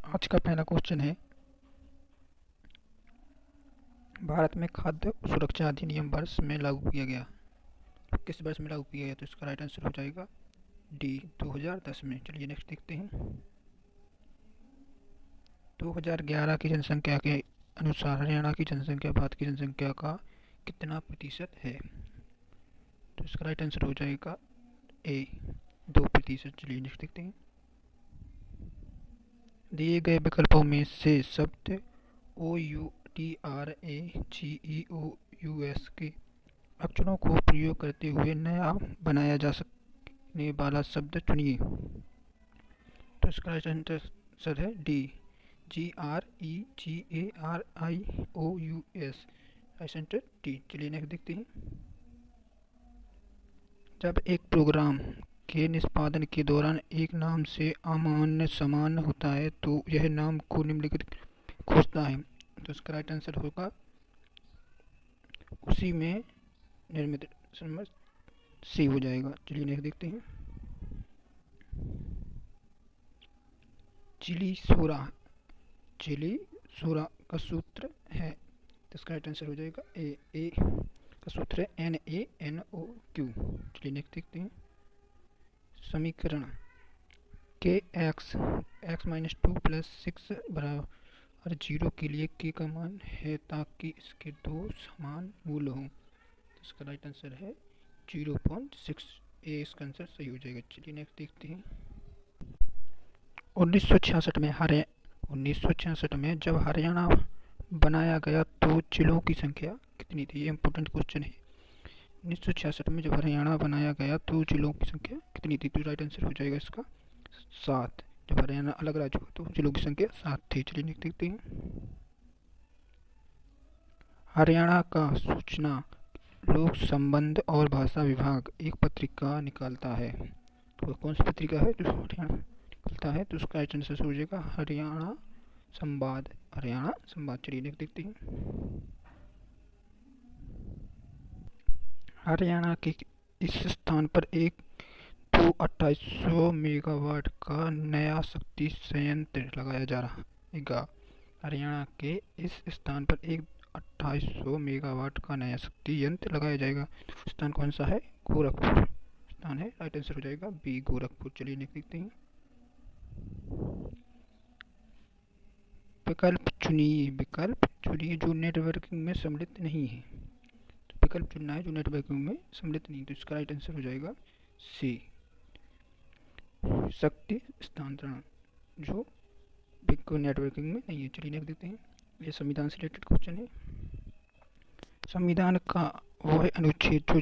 आज का पहला क्वेश्चन है, भारत में खाद्य सुरक्षा अधिनियम वर्ष में लागू किया गया, किस वर्ष में लागू किया गया? तो इसका राइट आंसर हो जाएगा डी 2010 में। चलिए नेक्स्ट देखते हैं। 2011 की जनसंख्या के अनुसार हरियाणा की जनसंख्या भारत की जनसंख्या का कितना प्रतिशत है? तो इसका राइट आंसर हो जाएगा ए 2%। चलिए नेक्स्ट देखते हैं। दिए गए विकल्पों में से शब्द O U T R A G E O U S के अक्षरों को प्रयोग करते हुए नया बनाया जा सकने वाला शब्द चुनिए। तो इसका राइट आंसर है D GREGARIOUS। Right answer D. चलिए नेक्स्ट देखते हैं। जब एक प्रोग्राम के निष्पादन के दौरान एक नाम से अमान्य समान होता है तो यह नाम को निम्नलिखित खोजता है। तो इसका राइट आंसर होगा उसी में निर्मित सी हो जाएगा। चलिए नेक्स्ट देखते हैं। चिली सोरा का सूत्र है, तो इसका राइट आंसर हो जाएगा ए का सूत्र है NaNO2। चलिए नेक्स्ट देखते हैं। समीकरण के x-2 + 6 बराबर 0 के लिए k का मान है ताकि इसके दो समान मूल हों। तो इसका राइट आंसर है 0.6। ए इसका आंसर सही हो जाएगा। चलिए नेक्स्ट देखते हैं। 1966 में जब हरियाणा बनाया गया तो जिलों की संख्या कितनी थी? ये इम्पोर्टेंट क्वेश्चन है। 1966 में जब हरियाणा बनाया गया तो जिलों की संख्या कितनी थी? तो राइट आंसर हो जाएगा इसका 7। जब हरियाणा अलग राज्य हुआ तो जिलों की संख्या 7 थी। चलिए नेक्स्ट देखते हैं। हरियाणा का सूचना लोक संबंध और भाषा विभाग एक पत्रिका निकालता है, तो कौन सी पत्रिका है जो हरियाणा निकलता है? तो उसका राइट आंसर हो जाएगा हरियाणा संवाद। चलिए नेक्स्ट देखते हैं। हरियाणा के इस स्थान पर एक तो 2800 मेगावाट का नया शक्ति संयंत्र लगाया जा रहा है। हरियाणा के इस स्थान पर एक 2800 मेगावाट का नया शक्ति यंत्र लगाया जाएगा। स्थान कौन सा है? गोरखपुर स्थान है। राइट आंसर हो जाएगा बी गोरखपुर। चलिए नेक्स्ट देखते हैं। विकल्प चुनिए जो नेटवर्किंग में सम्मिलित नहीं है। तो विकल्प चुनना है जो नेटवर्किंग में सम्मिलित नहीं। तो इसका राइट आंसर हो जाएगा सी शक्ति स्थानांतरण, जो नेटवर्किंग में नहीं है। चलिए नेक्स्ट देखते हैं। ये संविधान से रिलेटेड क्वेश्चन है। संविधान का वह अनुच्छेद जो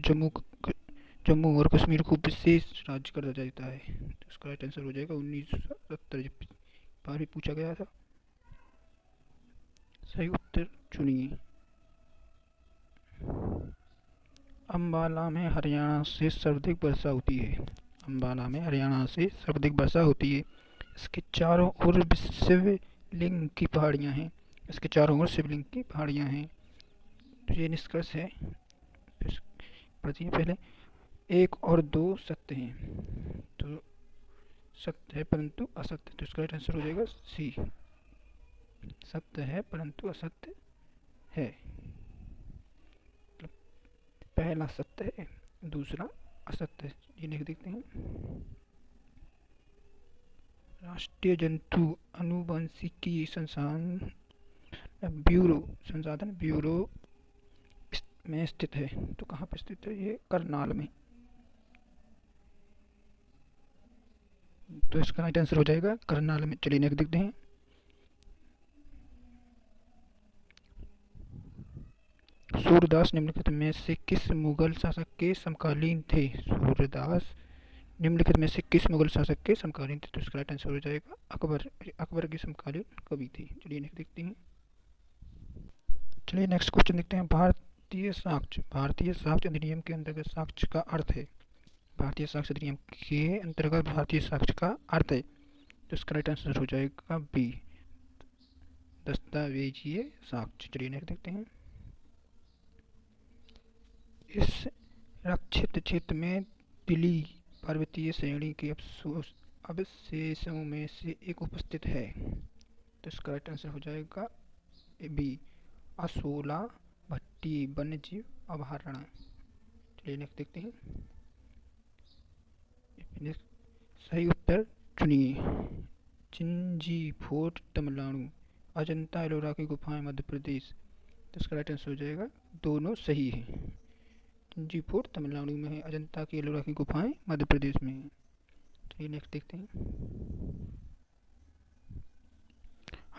जम्मू और कश्मीर को विशेष राज्य कर देता है। तो इसका राइट आंसर हो जाएगा 1970, बार भी पूछा गया था। सही उत्तर चुनिए। अम्बाला में हरियाणा से सर्वाधिक वर्षा होती है। अम्बाला में हरियाणा से सर्वाधिक वर्षा होती है। इसके चारों ओर शिवलिंग की पहाड़ियाँ हैं। तो ये निष्कर्ष है। पढ़िए पहले। 1 और 2 सत्य हैं, तो सत्य है परंतु असत्य। तो इसका राइट आंसर हो जाएगा सी सत्य है परंतु असत्य है। पहला सत्य है, दूसरा असत्य है। ये लिख देखते हैं। राष्ट्रीय जंतु अनुवंशिकी संसाधन ब्यूरो में स्थित है। तो कहाँ पर स्थित है? ये करनाल में। तो इसका राइट आंसर हो जाएगा करनाल में। चलिए नेक्स्ट देखते हैं। सूरदास निम्नलिखित में से किस मुगल शासक के समकालीन थे? सूरदास निम्नलिखित में से किस मुगल शासक के समकालीन थे? तो इसका राइट आंसर हो जाएगा अकबर के समकालीन कवि थे। चलिए नेक्स्ट देखते हैं। चलिए नेक्स्ट क्वेश्चन देखते हैं। भारतीय साक्ष्य अधिनियम के अंतर्गत साक्ष्य का अर्थ है। भारतीय साक्ष्य अधिनियम के अंतर्गत भारतीय साक्ष्य का अर्थ है। तो इसका राइट आंसर हो जाएगा बी दस्तावेजीय साक्ष्य। चलिए नेक्स्ट देखते हैं। इस रक्षित क्षेत्र में तिली पर्वतीय श्रेणी के अवशेषों में से एक उपस्थित है। तो इसका राइट आंसर हो जाएगा बी, असोला भट्टी वन्य जीव अभयारण्य। चलिए नेक्स्ट देखते हैं। सही उत्तर चुनिए। चिंजी फोर्ट तमिलनाडु, अजंता एलोरा की गुफाएं मध्य प्रदेश। तो इसका राइट आंसर हो जाएगा, दोनों सही है। चिंजी फोर्ट तमिलनाडु में है, अजंता की एलोरा की गुफाएं मध्य प्रदेश में है। चलिए नेक्स्ट देखते हैं।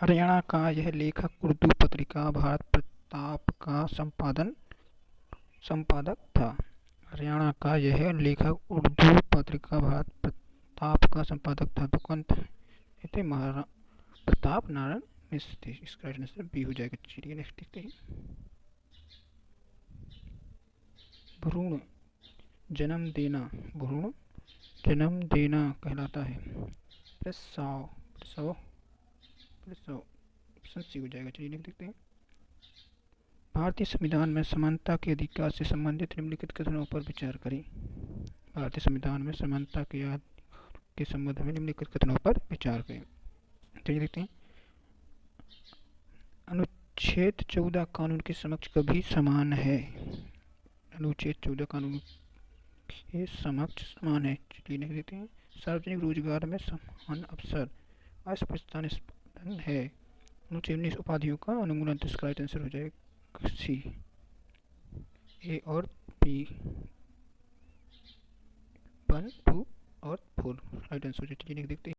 हरियाणा का यह लेखक उर्दू पत्रिका भारत प्रताप का संपादक था। हरियाणा का यह लेखक उर्दू पत्रिका भारत प्रताप का संपादक था। तो कौन थे? महाराणा प्रताप नारायण मिश्र थे। इसका राइट आंसर बी हो जाएगा। चलिए नेक्स्ट देखते हैं। भ्रूण जन्म देना, भ्रूण जन्म देना कहलाता है प्रसव, प्रसव, प्रसव। ऑप्शन सी हो जाएगा। चलिए नेक्स्ट देखते हैं। भारतीय संविधान में समानता के अधिकार से संबंधित निम्नलिखित कथनों पर विचार करें। भारतीय संविधान में समानता के संबंध में निम्नलिखित कथनों पर विचार करें। चलिए देखते हैं। अनुच्छेद 14 कानून के समक्ष कभी समान है। अनुच्छेद 14 कानून के समक्ष समान है। चलिए नेक्स्ट देखते हैं। सार्वजनिक रोजगार में समान अवसर अस्पृश्यता निष्पादन है। अनुच्छेद 19 उपाधियों का अनुमूलन। तो इसका राइट आंसर हो जाएगा सी, ए और बी, 1, 2 और 4 राइट आंसर हो जाए। चलिए देखते हैं।